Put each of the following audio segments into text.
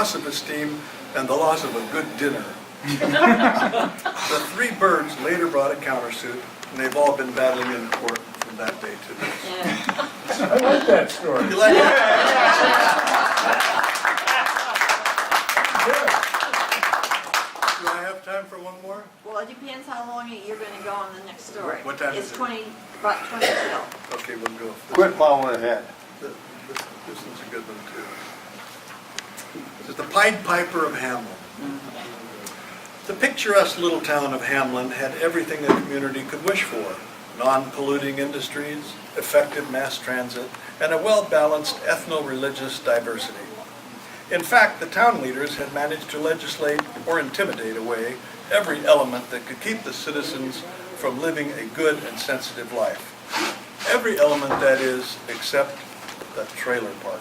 loss of esteem, and the loss of a good dinner. The three birds later brought a countersuit, and they've all been battling in court from that day to this. Yeah. I like that story. You like it? Do I have time for one more? Well, it depends how long you're going to go on the next story. What time it's is it? About 20 till. Okay, we'll go. Quit plowing ahead. This one's a good one too. It's the Pied Piper of Hamlin. The picturesque little town of Hamlin had everything a community could wish for: non-polluting industries, effective mass transit, and a well-balanced ethno-religious diversity. In fact, the town leaders had managed to legislate or intimidate away every element that could keep the citizens from living a good and sensitive life. Every element, that is, except the trailer park.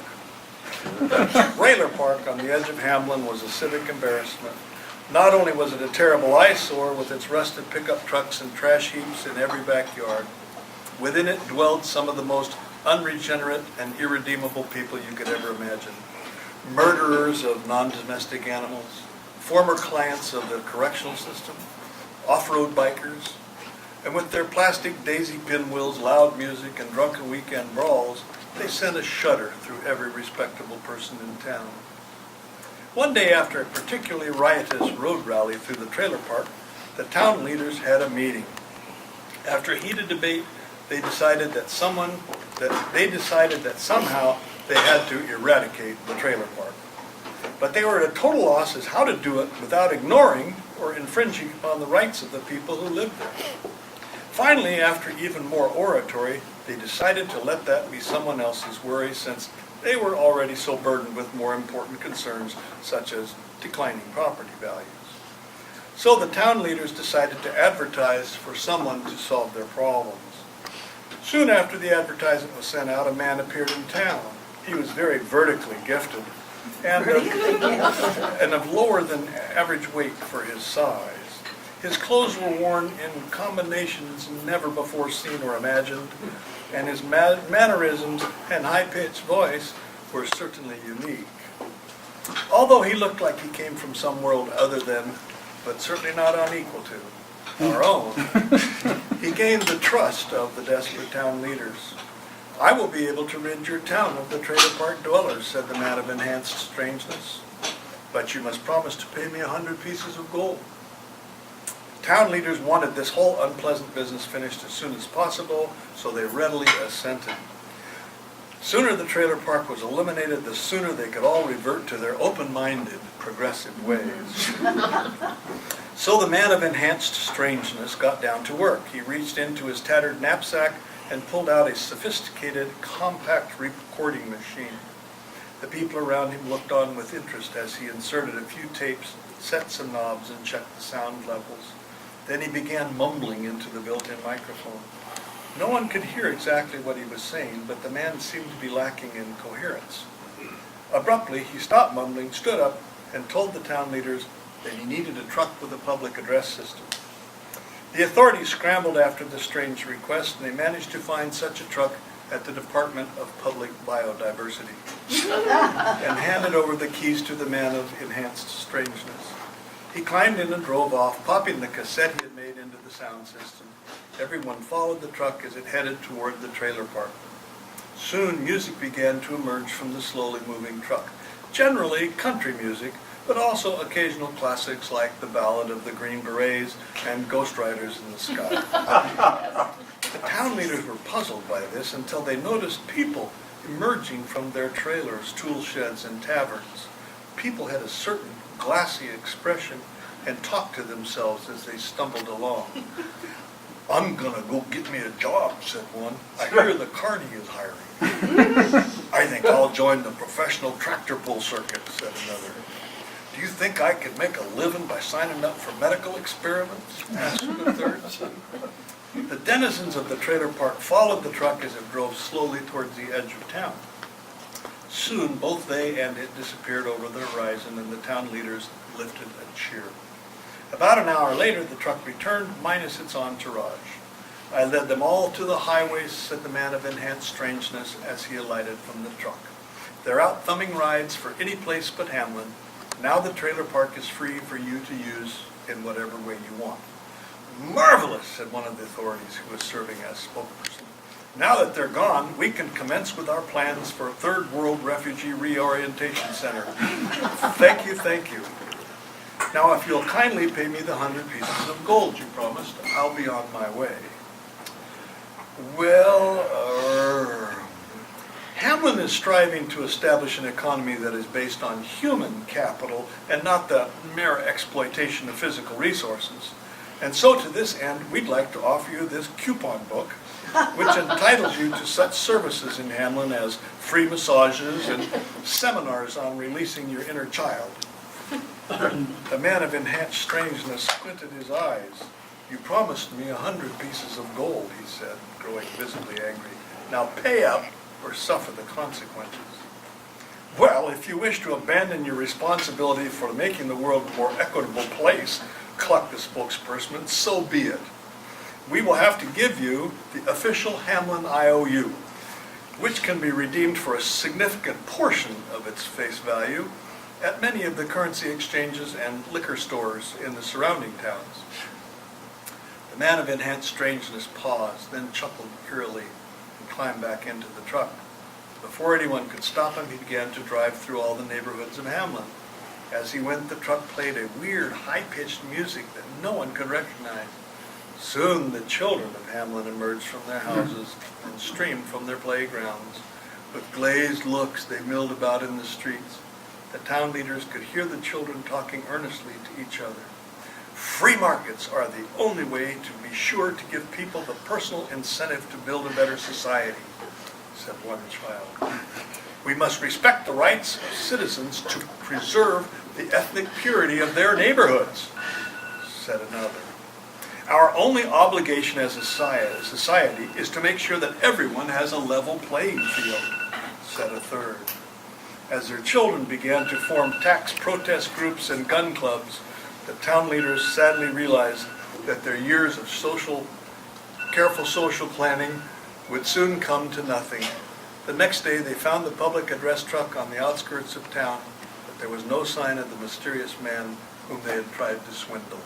The trailer park on the edge of Hamlin was a civic embarrassment. Not only was it a terrible eyesore with its rusted pickup trucks and trash heaps in every backyard, within it dwelled some of the most unregenerate and irredeemable people you could ever imagine. Murderers of non-domestic animals, former clients of the correctional system, off-road bikers, and with their plastic daisy pinwheels, loud music, and drunken weekend brawls, they sent a shudder through every respectable person in town. One day, after a particularly riotous road rally through the trailer park, the town leaders had a meeting. After a heated debate, they decided that somehow they had to eradicate the trailer park. But they were at a total loss as how to do it without ignoring or infringing upon the rights of the people who lived there. Finally, after even more oratory, they decided to let that be someone else's worry, since they were already so burdened with more important concerns, such as declining property values. So the town leaders decided to advertise for someone to solve their problems. Soon after the advertisement was sent out, a man appeared in town. He was very vertically gifted and of lower than average weight for his size. His clothes were worn in combinations never before seen or imagined, and his mannerisms and high-pitched voice were certainly unique. Although he looked like he came from some world other than, but certainly not unequal to, our own, he gained the trust of the desperate town leaders. "I will be able to rid your town of the trailer park dwellers," said the man of enhanced strangeness. "But you must promise to pay me 100 pieces of gold." Town leaders wanted this whole unpleasant business finished as soon as possible, so they readily assented. Sooner the trailer park was eliminated, the sooner they could all revert to their open-minded, progressive ways. So the man of enhanced strangeness got down to work. He reached into his tattered knapsack and pulled out a sophisticated, compact recording machine. The people around him looked on with interest as he inserted a few tapes, set some knobs, and checked the sound levels. Then he began mumbling into the built-in microphone. No one could hear exactly what he was saying, but the man seemed to be lacking in coherence. Abruptly, he stopped mumbling, stood up, and told the town leaders that he needed a truck with a public address system. The authorities scrambled after the strange request, and they managed to find such a truck at the Department of Public Biodiversity and handed over the keys to the man of enhanced strangeness. He climbed in and drove off, popping the cassette he had made into the sound system. Everyone followed the truck as it headed toward the trailer park. Soon, music began to emerge from the slowly moving truck. Generally, country music, but also occasional classics like The Ballad of the Green Berets and Ghost Riders in the Sky. The town leaders were puzzled by this until they noticed people emerging from their trailers, tool sheds, and taverns. People had a certain glassy expression and talked to themselves as they stumbled along. "I'm gonna go get me a job," said one. "I hear the Carney is hiring." "I think I'll join the professional tractor pull circuit," said another. "Do you think I could make a living by signing up for medical experiments?" asked the third. The denizens of the trailer park followed the truck as it drove slowly towards the edge of town. Soon, both they and it disappeared over the horizon, and the town leaders lifted a cheer. About an hour later, the truck returned, minus its entourage. "I led them all to the highways," said the man of enhanced strangeness as he alighted from the truck. "They're out thumbing rides for any place but Hamlin. Now the trailer park is free for you to use in whatever way you want. Marvelous, said one of the authorities who was serving as spokesperson. Now that they're gone, we can commence with our plans for a Third World Refugee Reorientation Center. Thank you, thank you. Now, if you'll kindly pay me the 100 pieces of gold you promised, I'll be on my way. Well, Hamlin is striving to establish an economy that is based on human capital and not the mere exploitation of physical resources. And so to this end, we'd like to offer you this coupon book, which entitles you to such services in Hamlin as free massages and seminars on releasing your inner child. The man of enhanced strangeness squinted his eyes. You promised me 100 pieces of gold, he said, growing visibly angry. Now pay up or suffer the consequences. Well, if you wish to abandon your responsibility for making the world a more equitable place, clucked the spokesperson, so be it. We will have to give you the official Hamlin IOU, which can be redeemed for a significant portion of its face value at many of the currency exchanges and liquor stores in the surrounding towns. The man of enhanced strangeness paused, then chuckled eerily and climbed back into the truck. Before anyone could stop him, he began to drive through all the neighborhoods of Hamlin. As he went, the truck played a weird, high-pitched music that no one could recognize. Soon the children of Hamlin emerged from their houses and streamed from their playgrounds. With glazed looks, they milled about in the streets. The town leaders could hear the children talking earnestly to each other. Free markets are the only way to be sure to give people the personal incentive to build a better society, said one child. We must respect the rights of citizens to preserve the ethnic purity of their neighborhoods, said another. Our only obligation as a society is to make sure that everyone has a level playing field, said a third. As their children began to form tax protest groups and gun clubs, the town leaders sadly realized that their years of careful social planning would soon come to nothing. The next day they found the public address truck on the outskirts of town, but there was no sign of the mysterious man whom they had tried to swindle.